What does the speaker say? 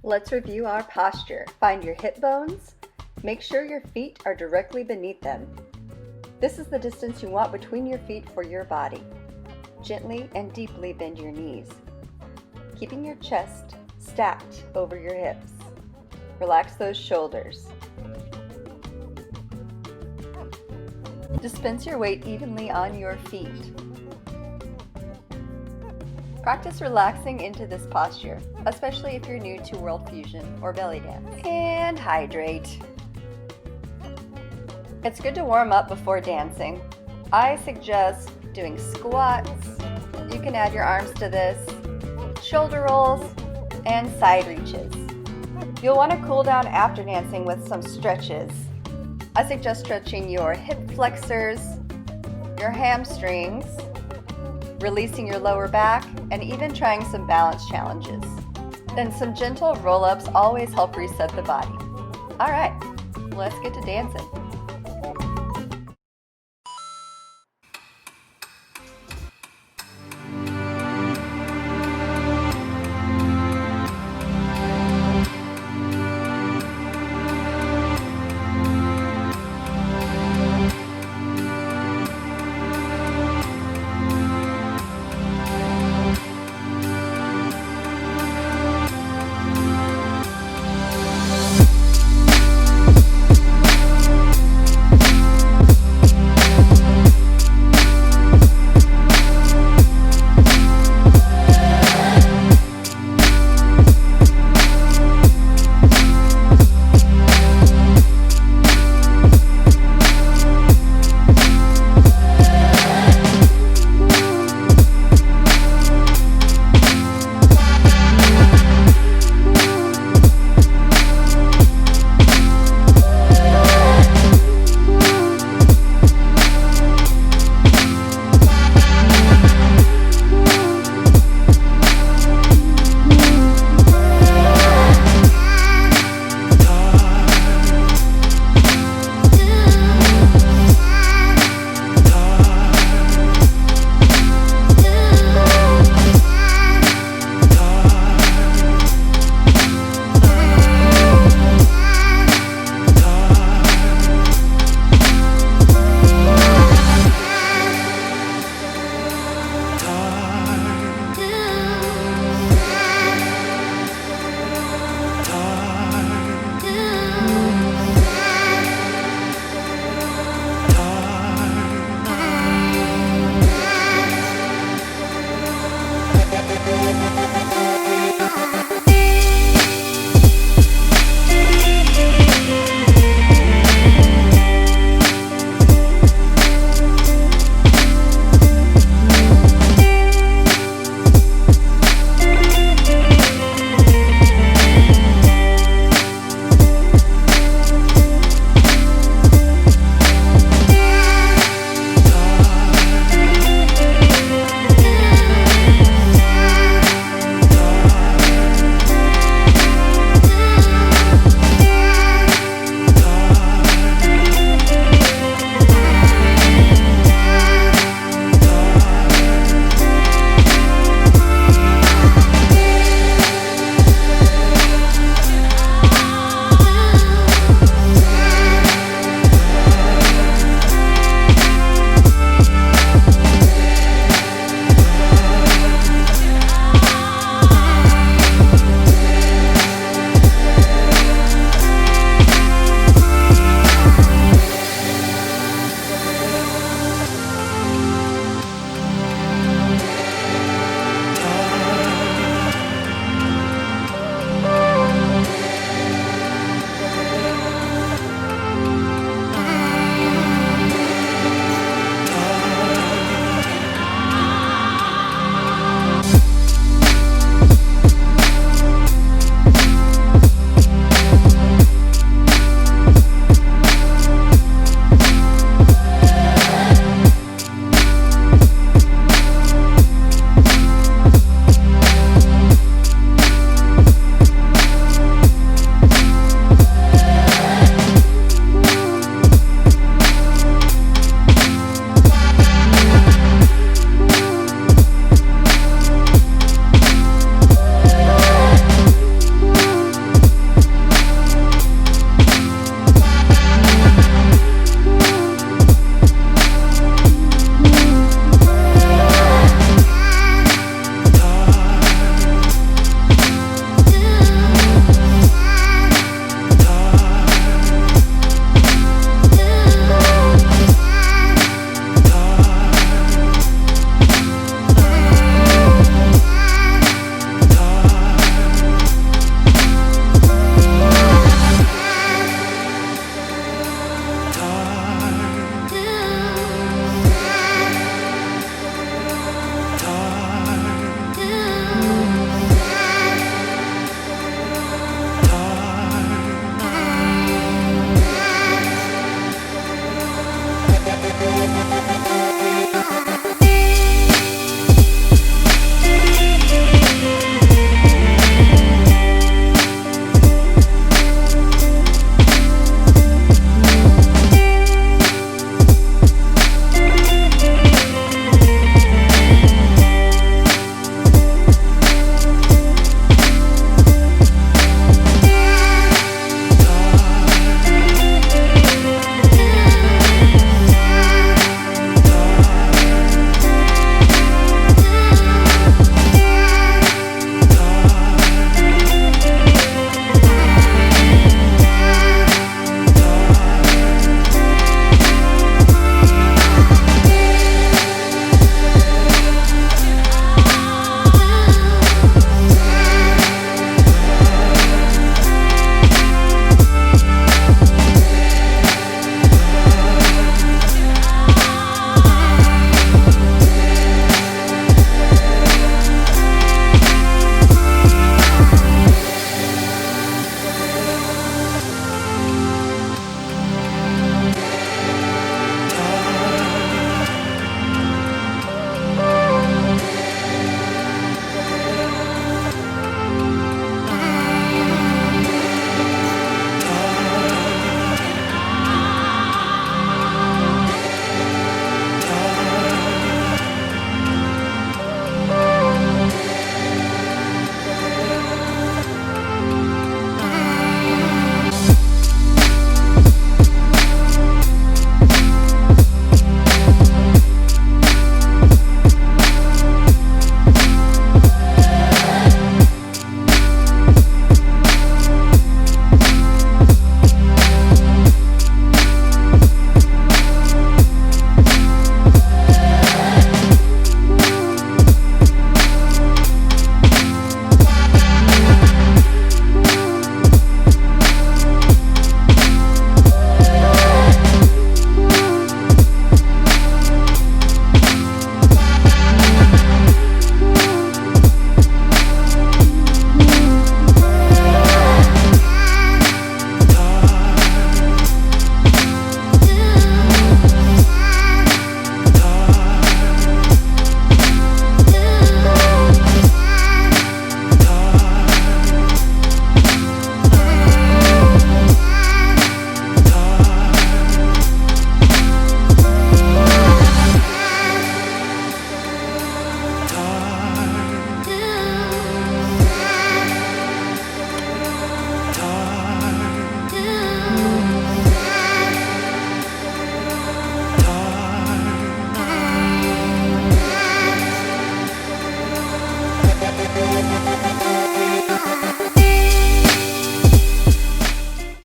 Let's review our posture. Find your hip bones. Make sure your feet are directly beneath them. This is the distance you want between your feet for your body. Gently and deeply bend your knees, keeping your chest stacked over your hips. Relax those shoulders. Dispense your weight evenly on your feet. Practice relaxing into this posture, especially if you're new to World Fusion or belly dance. And hydrate. It's good to warm up before dancing. I suggest doing squats. You can add your arms to this, shoulder rolls, and side reaches. You'll want to cool down after dancing with some stretches. I suggest stretching your hip flexors, your hamstrings, releasing your lower back, and even trying some balance challenges. Then some gentle roll-ups always help reset the body. All right, let's get to dancing.